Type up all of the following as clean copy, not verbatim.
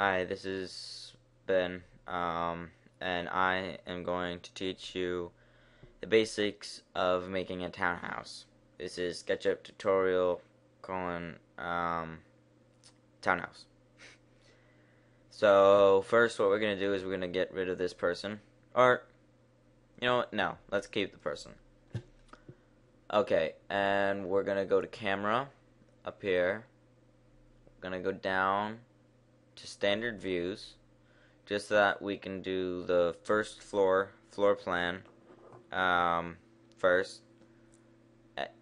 Hi, this is Ben, and I am going to teach you the basics of making a townhouse. This is SketchUp tutorial townhouse. So first, what we're gonna do is we're gonna get rid of this person, or you know what? No, let's keep the person. Okay, and we're gonna go to camera up here. We're gonna go down to standard views, just so that we can do the first floor plan first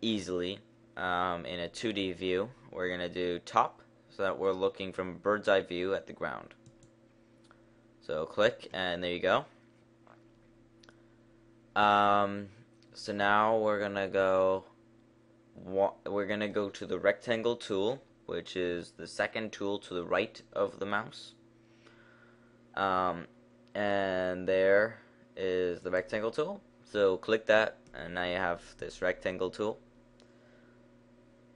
easily in a 2D view. We're gonna do top, so that we're looking from a bird's eye view at the ground. So click, and there you go. So now we're gonna go to the rectangle tool, which is the second tool to the right of the mouse. And there is the rectangle tool. So click that, and now you have this rectangle tool.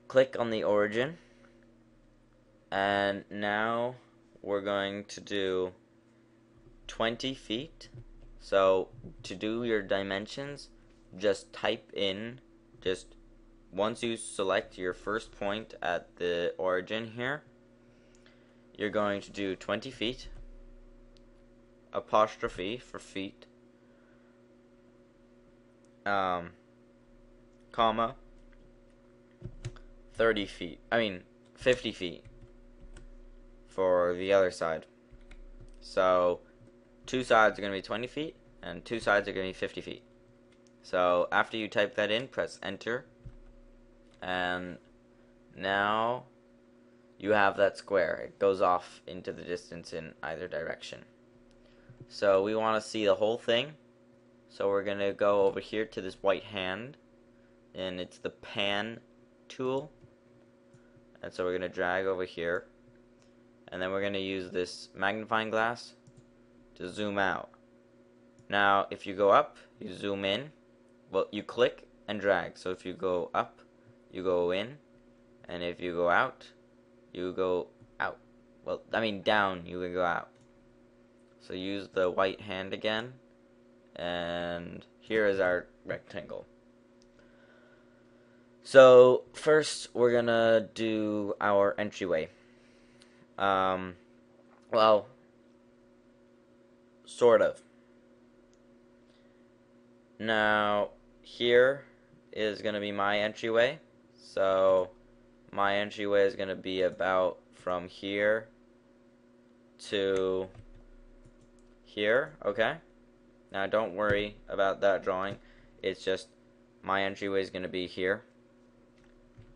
Click on the origin, and now we're going to do 20 feet. So to do your dimensions, just type in, once you select your first point at the origin here, you're going to do 20 feet, apostrophe for feet, comma, 50 feet for the other side. So two sides are going to be 20 feet, and two sides are going to be 50 feet. So after you type that in, press enter, and now you have that square. It goes off into the distance in either direction. So we want to see the whole thing, so we're going to go over here to this white hand, and it's the pan tool, and so we're going to drag over here, and then we're going to use this magnifying glass to zoom out. Now if you go up, you zoom in. Well, you click and drag. So if you go up, you go in, and if you go out, you go out. Well, down, you can go out. So use the white hand again, and here is our rectangle. So first we're gonna do our entryway. Well, sort of. Now here is gonna be my entryway. So my entryway is gonna be about from here to here, okay? Now don't worry about that drawing. It's just my entryway is going to be here.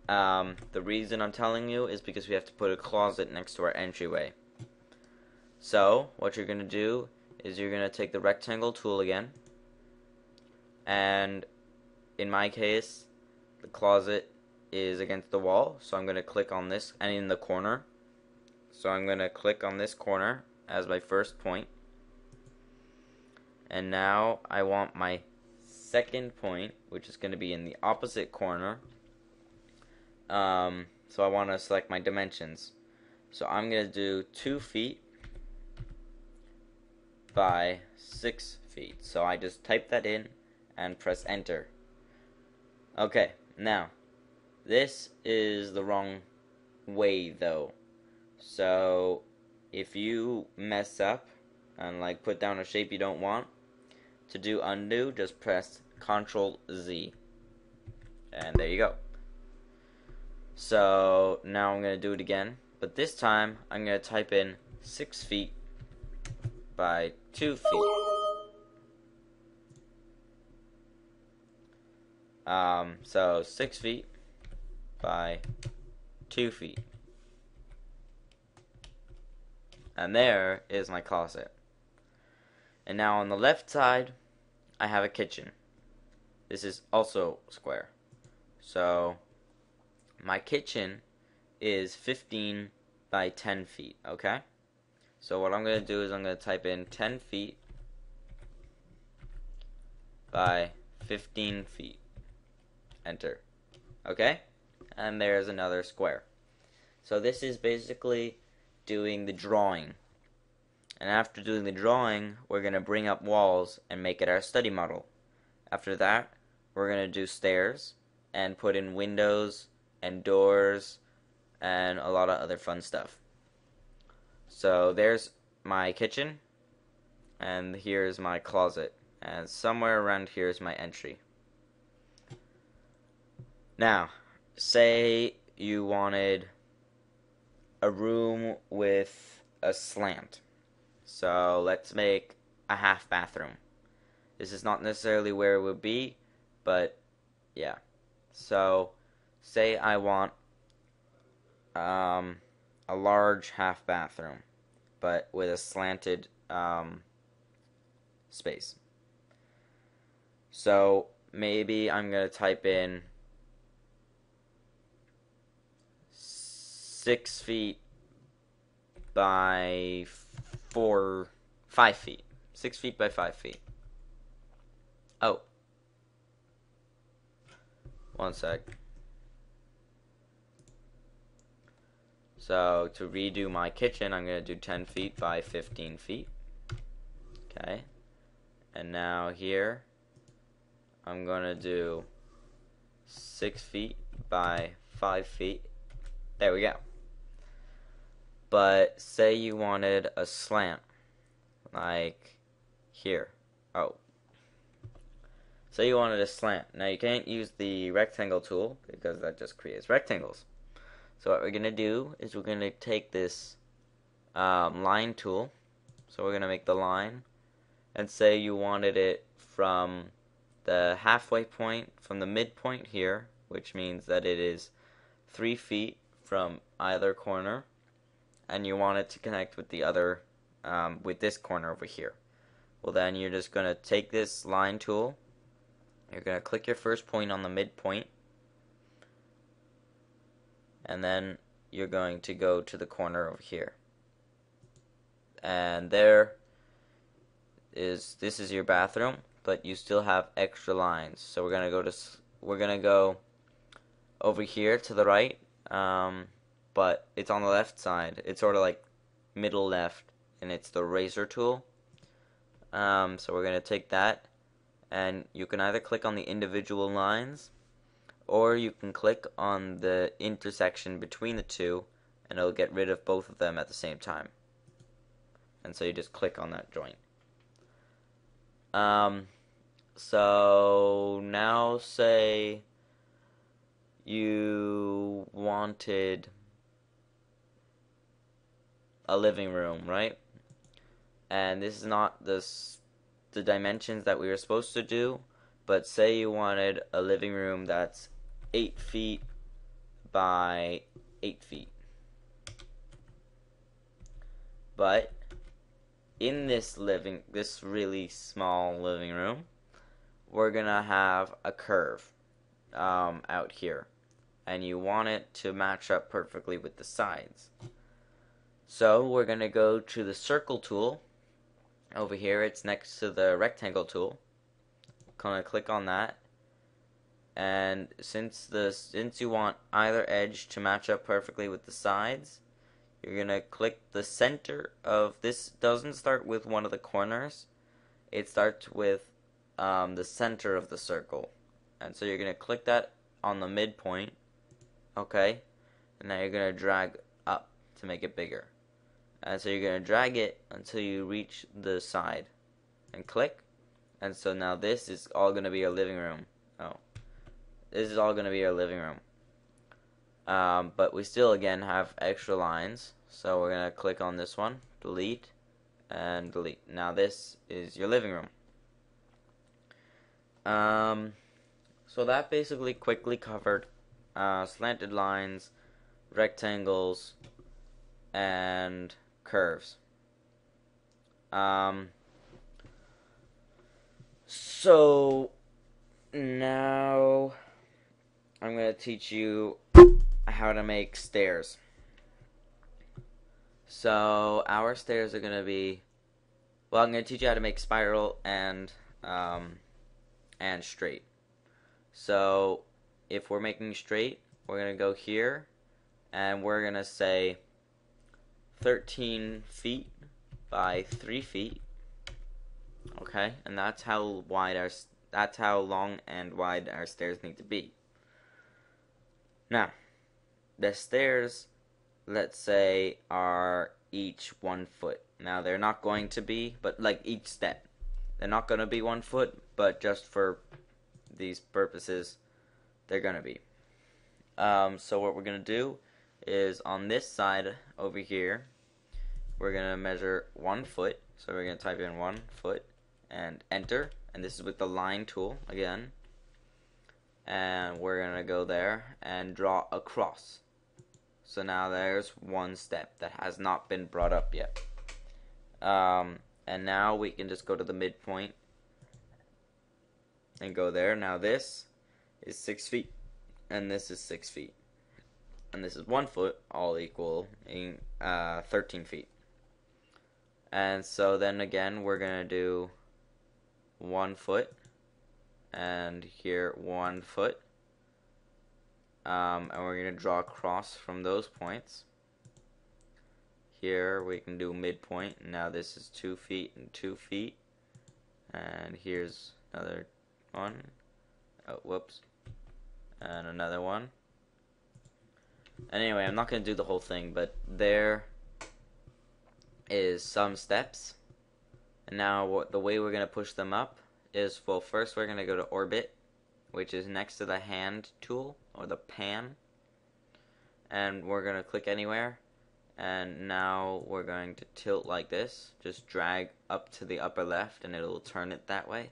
The reason I'm telling you is because we have to put a closet next to our entryway. So what you're going to do is you're going to take the rectangle tool again, and in my case the closet is against the wall, so I'm going to click on this, and in the corner. So I'm going to click on this corner as my first point. And now I want my second point, which is going to be in the opposite corner. So I want to select my dimensions. So I'm going to do 2 feet by 6 feet. So I just type that in and press enter. Okay, now this is the wrong way though. So if you mess up and put down a shape you don't want, to do undo, just press Ctrl Z, and there you go. So now I'm going to do it again, but this time I'm going to type in 6 feet by 2 feet. So 6 feet by 2 feet. And there is my closet. And now on the left side, I have a kitchen. This is also square. So my kitchen is 15 by 10 feet, okay? So what I'm going to do is I'm going to type in 10 feet by 15 feet. Enter. Okay? And there's another square. So this is basically doing the drawing And after doing the drawing, we're going to bring up walls and make it our study model. After that, we're going to do stairs and put in windows and doors and a lot of other fun stuff. So there's my kitchen, and here's my closet, and somewhere around here is my entry. Now, say you wanted a room with a slant. So let's make a half bathroom. This is not necessarily where it would be, but yeah. So say I want a large half bathroom, but with a slanted space. So maybe I'm going to type in 6 feet by 5 feet. 6 feet by 5 feet. Oh. One sec. So to redo my kitchen, I'm going to do 10 feet by 15 feet. Okay. And now here, I'm going to do 6 feet by 5 feet. There we go. But say you wanted a slant, like here. Oh. Say you wanted a slant. Now you can't use the rectangle tool because that just creates rectangles. So what we're going to do is we're going to take this line tool. So we're going to make the line. And say you wanted it from the halfway point, from the midpoint here, which means that it is 3 feet from either corner. And you want it to connect with the other, with this corner over here. Well, then you're just going to take this line tool. You're going to click your first point on the midpoint. And then you're going to go to the corner over here. And this is your bathroom, but you still have extra lines. So we're going to go over here to the right. But it's on the left side. It's sort of like middle left, and it's the razor tool. So we're going to take that, and you can either click on the individual lines, or you can click on the intersection between the two, and it'll get rid of both of them at the same time. And so you just click on that joint. So now say you wanted a living room, right? And this is not the dimensions that we were supposed to do, but say you wanted a living room that's 8 feet by 8 feet. But in this really small living room, we're gonna have a curve out here, and you want it to match up perfectly with the sides. So we're going to go to the circle tool. Over here, it's next to the rectangle tool. Going to click on that. And since you want either edge to match up perfectly with the sides, you're going to click the center of this. Doesn't start with one of the corners. It starts with the center of the circle. And so you're going to click that on the midpoint. Okay. And now you're going to drag up to make it bigger. And so you're going to drag it until you reach the side. And click. And so now this is all going to be your living room. Oh. This is all going to be your living room. But we still, again, have extra lines. So we're going to click on this one. Delete. And delete. Now this is your living room. So that basically quickly covered slanted lines, rectangles, and curves. So now I'm going to teach you how to make stairs. So our stairs are going to be, well, I'm going to teach you how to make spiral and straight. So if we're making straight, we're going to go here, and we're going to say 13 feet by 3 feet. Okay, and that's how long and wide our stairs need to be. Now, the stairs, let's say, are each 1 foot. Now, they're not going to be, but like each step, they're not going to be 1 foot, but just for these purposes, they're going to be. So what we're going to do is on this side over here, we're going to measure 1 foot. So we're going to type in 1 foot and enter. And this is with the line tool again. And we're going to go there and draw a cross. So now there's 1 step that has not been brought up yet. And now we can just go to the midpoint and go there. Now this is 6 feet. And this is 6 feet. And this is 1 foot, all equal 13 feet. And so then again, we're going to do 1 foot. And here 1 foot. And we're going to draw a cross from those points. Here we can do midpoint. Now this is 2 feet and 2 feet. And here's another one. Oh, whoops. And another one. Anyway, I'm not going to do the whole thing, but there is some steps. And now the way we're going to push them up is, well, first we're going to go to orbit, which is next to the hand tool, or the pan. And we're going to click anywhere. And now we're going to tilt like this. Just drag up to the upper left and it'll turn it that way.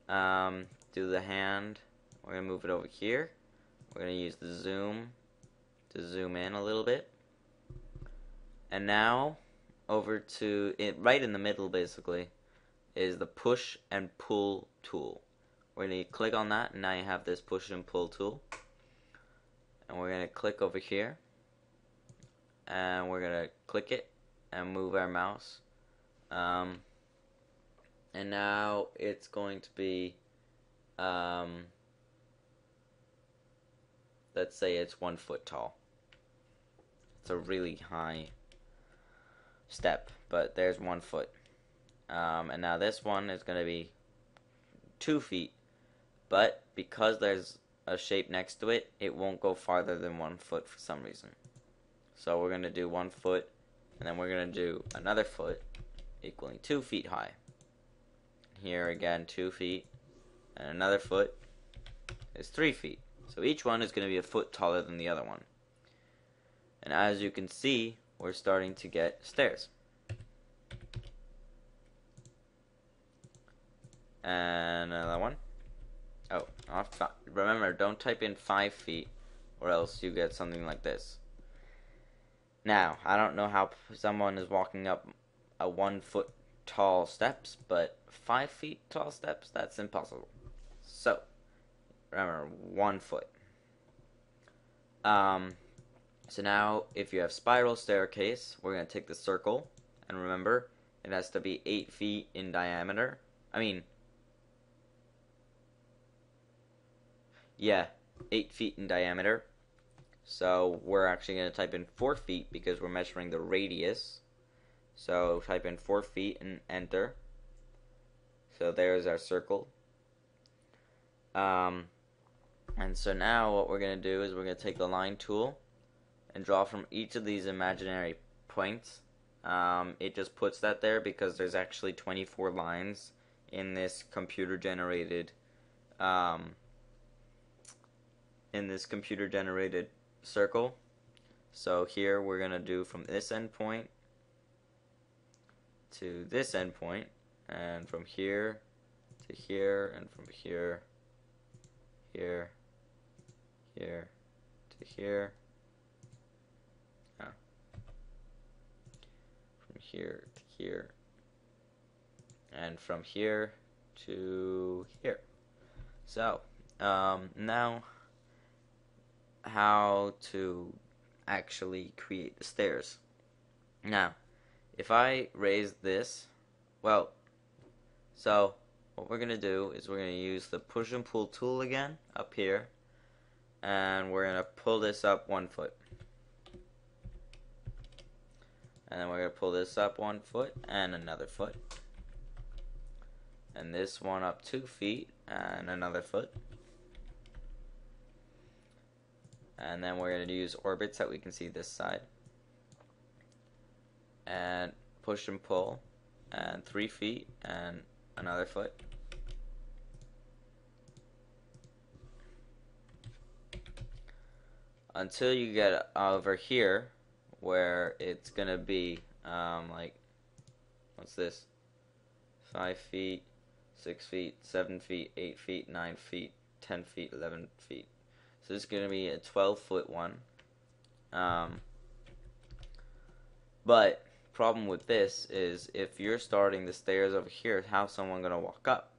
Do the hand. We're going to move it over here. We're going to use the zoom to zoom in a little bit. And now, over to it, right in the middle basically, is the push and pull tool. We're going to click on that, and now you have this push and pull tool. And we're going to click over here. And we're going to click it and move our mouse. And now it's going to be, let's say it's 1 foot tall. It's a really high step, but there's 1 foot. And now this one is going to be 2 feet, but because there's a shape next to it, it won't go farther than 1 foot for some reason. So we're going to do 1 foot, and then we're going to do another foot equaling 2 feet high. Here again, 2 feet, and another foot is 3 feet. So each one is going to be a foot taller than the other one. And as you can see, we're starting to get stairs. And another one. Oh, remember, don't type in 5 feet, or else you get something like this. Now, I don't know how someone is walking up a 1 foot tall steps, but 5 feet tall steps, that's impossible. So, remember, 1 foot. So now, if you have spiral staircase, we're going to take the circle, and remember, it has to be 8 feet in diameter. Yeah, 8 feet in diameter. So we're actually going to type in 4 feet because we're measuring the radius. So type in 4 feet and enter. So there's our circle. And so now what we're going to do is we're going to take the line tool and draw from each of these imaginary points. It just puts that there because there's actually 24 lines in this computer generated circle. So here we're going to do from this endpoint to this endpoint, and from here to here, and from here, here, here to here, from here to here, and from here to here. So now how to actually create the stairs. Now, if I raise this, well, so what we're going to do is we're going to use the push and pull tool again up here, and we're going to pull this up 1 foot. And then we're going to pull this up 1 foot and another foot. And this one up 2 feet and another foot. And then we're going to use orbits that we can see this side. And push and pull. And 3 feet and another foot. Until you get over here where it's going to be like, what's this? 5 feet, 6 feet, 7 feet, 8 feet, 9 feet, 10 feet, 11 feet. So this is going to be a 12-foot one. But problem with this is if you're starting the stairs over here, how's someone going to walk up?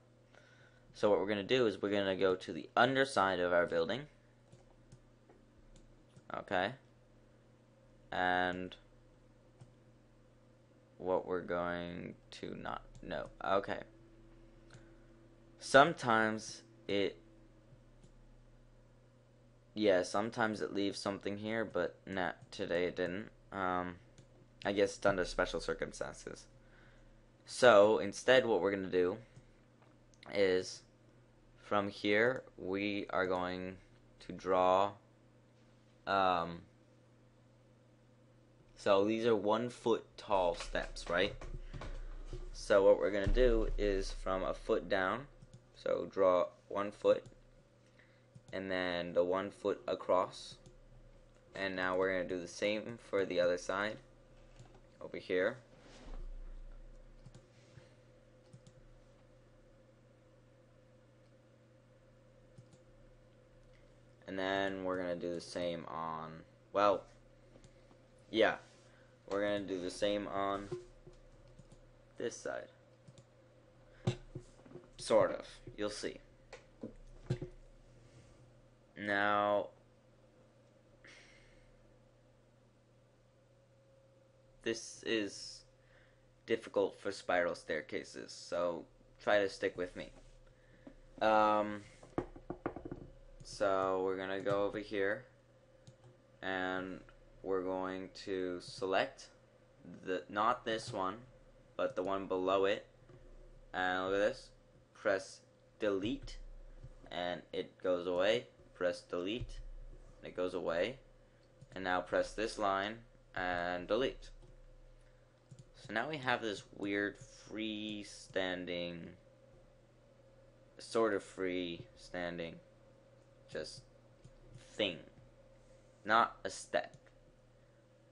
So what we're going to do is we're going to go to the underside of our building. Okay. And what we're going to not know. Okay. Sometimes it leaves something here, but not today it didn't. I guess it's under special circumstances. So instead what we're going to do is from here we are going to draw so these are 1 foot tall steps, right? So what we're going to do is from a foot down, so draw 1 foot, and then the 1 foot across. And now we're going to do the same for the other side, over here. And then we're going to do the same on, well, yeah, we're going to do the same on this side. Sort of. You'll see. Now, this is difficult for spiral staircases, so try to stick with me. So we're going to go over here, and we're going to select not this one, but the one below it. And look at this. Press delete, and it goes away. Press delete, and it goes away. And now press this line and delete. So now we have this weird freestanding, sort of freestanding, just thing. Not a step.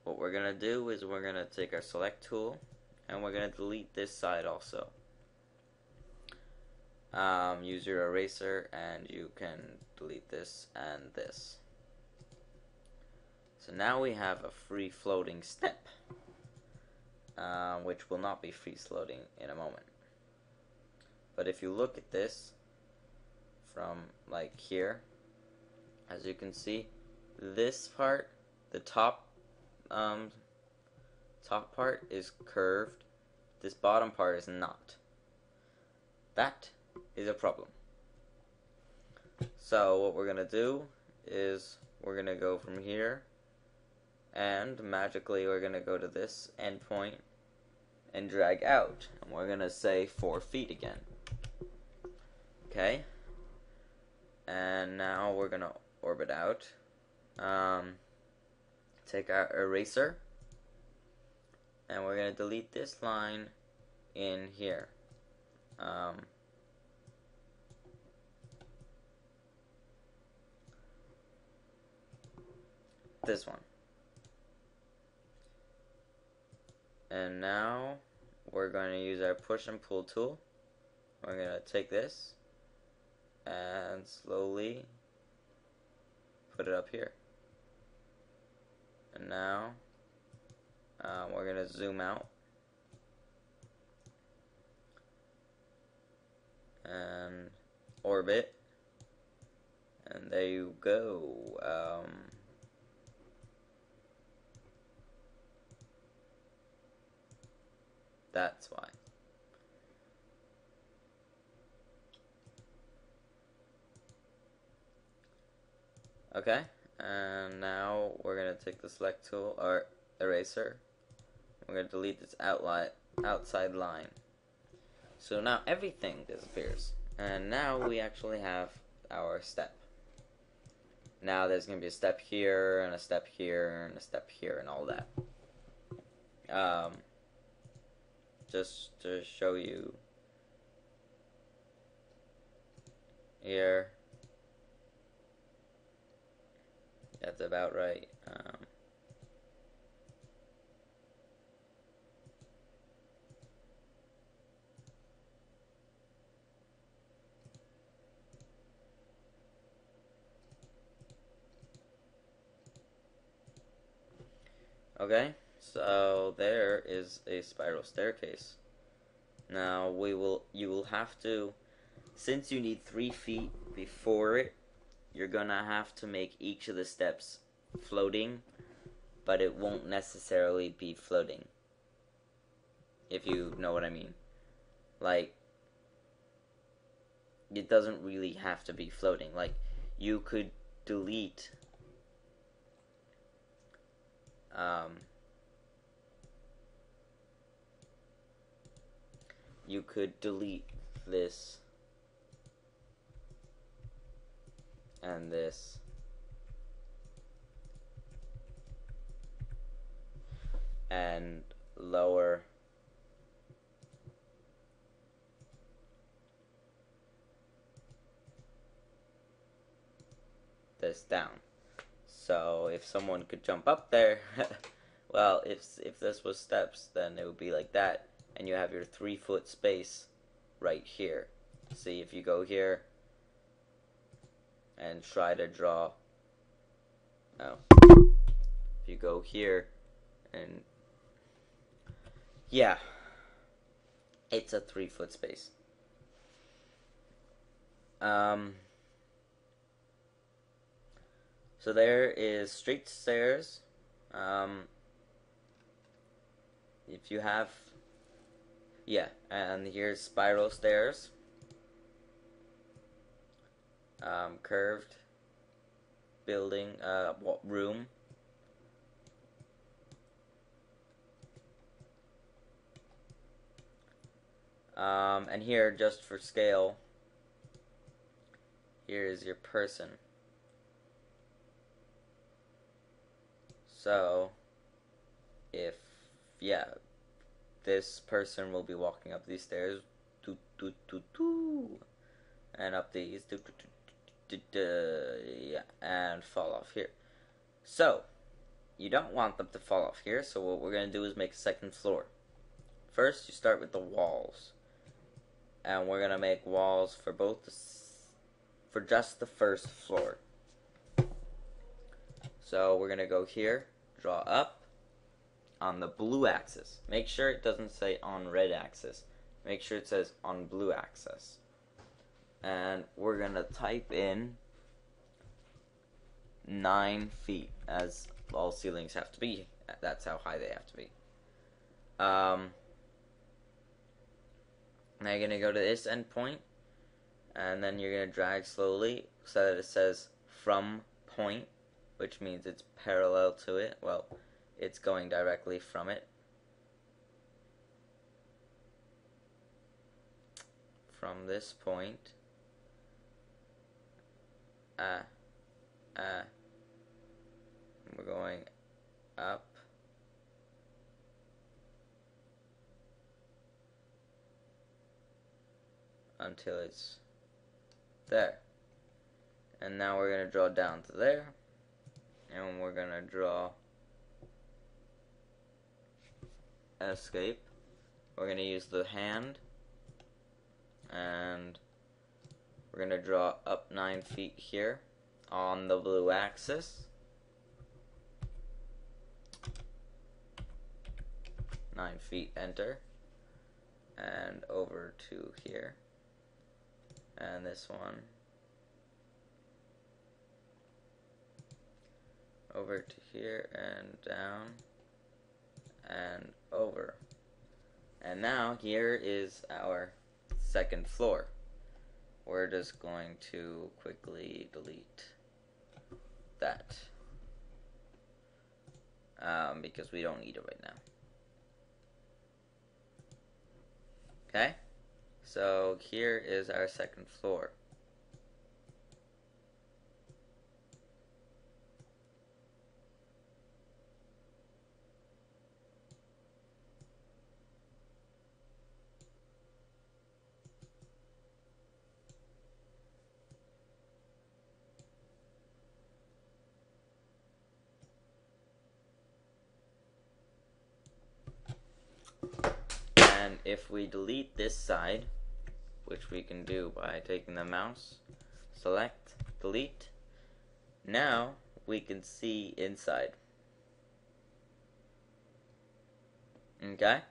What we're going to do is we're going to take our select tool and we're going to delete this side also. Use your eraser and you can delete this and this. So now we have a free floating step, which will not be free floating in a moment. But if you look at this from like here, as you can see, this part, the top part is curved. This bottom part is not. That is a problem. So what we're going to do is we're going to go from here, and magically we're going to go to this endpoint and drag out. And we're going to say 4 feet again. Okay? And now we're going to orbit out. Take our eraser, and we're going to delete this line in here. This one. And now we're going to use our push and pull tool. We're going to take this and slowly put it up here. And now we're going to zoom out and orbit, and there you go. That's why. Okay, and now we're going to take the select tool, or eraser. We're going to delete this outside line. So now everything disappears. And now we actually have our step. Now there's going to be a step here, and a step here, and a step here, and all that. Just to show you here. That's about right. Okay, so there is a spiral staircase. Now you will have to, since you need 3 feet before it, you're gonna have to make each of the steps floating, but it won't necessarily be floating, if you know what I mean. Like, it doesn't really have to be floating. Like, you could delete this and this, and lower this down. So if someone could jump up there, well, if this was steps, then it would be like that, and you have your 3-foot space right here. See, if you go here and try to draw, if you go here and, yeah, it's a 3-foot space. So there is straight stairs. If you have, yeah, and here's spiral stairs. Curved building, room. And here, just for scale, here is your person. So, if, yeah, this person will be walking up these stairs, and up these, yeah, and fall off here. So, you don't want them to fall off here, so what we're going to do is make a second floor. First, you start with the walls, and we're going to make walls for for just the first floor. So, we're going to go here, draw up on the blue axis. Make sure it doesn't say on red axis. Make sure it says on blue axis. And we're going to type in 9 feet, as all ceilings have to be. That's how high they have to be. Now you're going to go to this end point, and then you're going to drag slowly so that it says from point, which means it's parallel to it. Well, it's going directly from it. From this point, we're going up until it's there. And now we're going to draw down to there, and we're going to draw escape. We're going to use the hand, and we're going to draw up 9 feet here on the blue axis. 9 feet, enter, and over to here, and this one over to here, and down, and over. And now here is our second floor. We're just going to quickly delete that because we don't need it right now. Okay, so here is our second floor. And if we delete this side, which we can do by taking the mouse, select, delete, now we can see inside. Okay?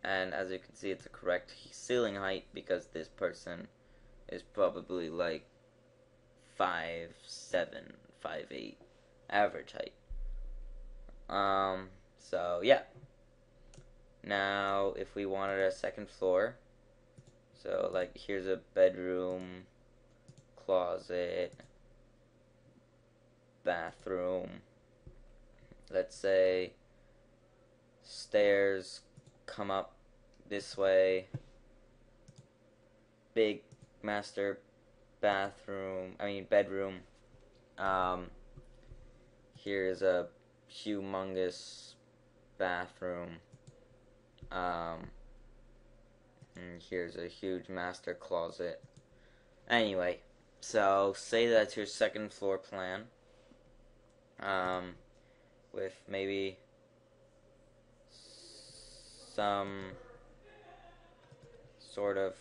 And as you can see, it's a correct ceiling height because this person is probably like 5'7", 5'8", average height. So yeah. Now, if we wanted a second floor, so like here's a bedroom, closet, bathroom. Let's say stairs come up this way, big master bedroom. Here's a humongous bathroom. And here's a huge master closet. Anyway, so say that's your second floor plan. With maybe some sort of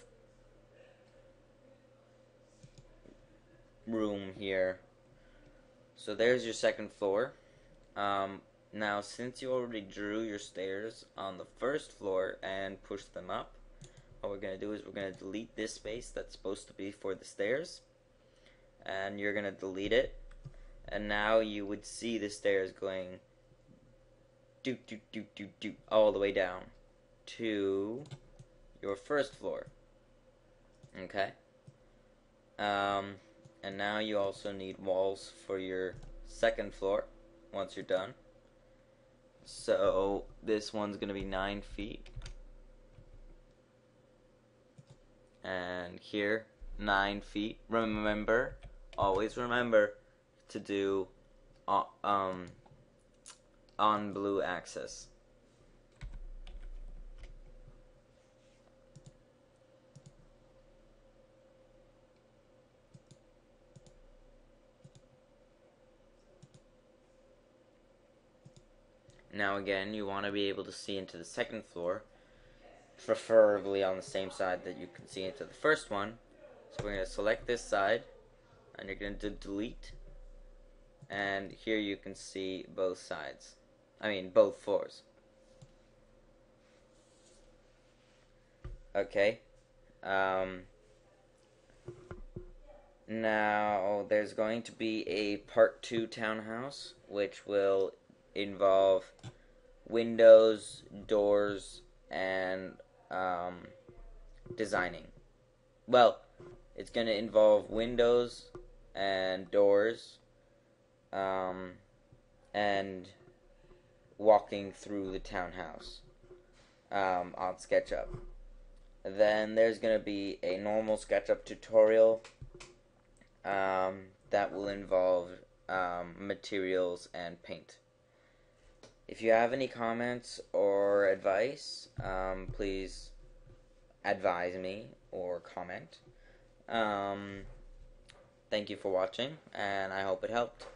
room here. So there's your second floor. Now, since you already drew your stairs on the first floor and pushed them up, what we're going to do is we're going to delete this space that's supposed to be for the stairs. And you're going to delete it. And now you would see the stairs going all the way down to your first floor. Okay? And now you also need walls for your second floor once you're done. So this one's going to be 9 feet. And here, 9 feet. Remember, always remember to do on blue axis. Now again, you want to be able to see into the second floor, preferably on the same side that you can see into the first one. So we're going to select this side, and you're going to delete, and here you can see both sides. Both floors. Okay. Now there's going to be a part 2 townhouse, which will involve windows, doors, and designing. Well, it's going to involve windows and doors, and walking through the townhouse on SketchUp. Then there's going to be a normal SketchUp tutorial that will involve materials and paint. If you have any comments or advice, please advise me or comment. Thank you for watching, and I hope it helped.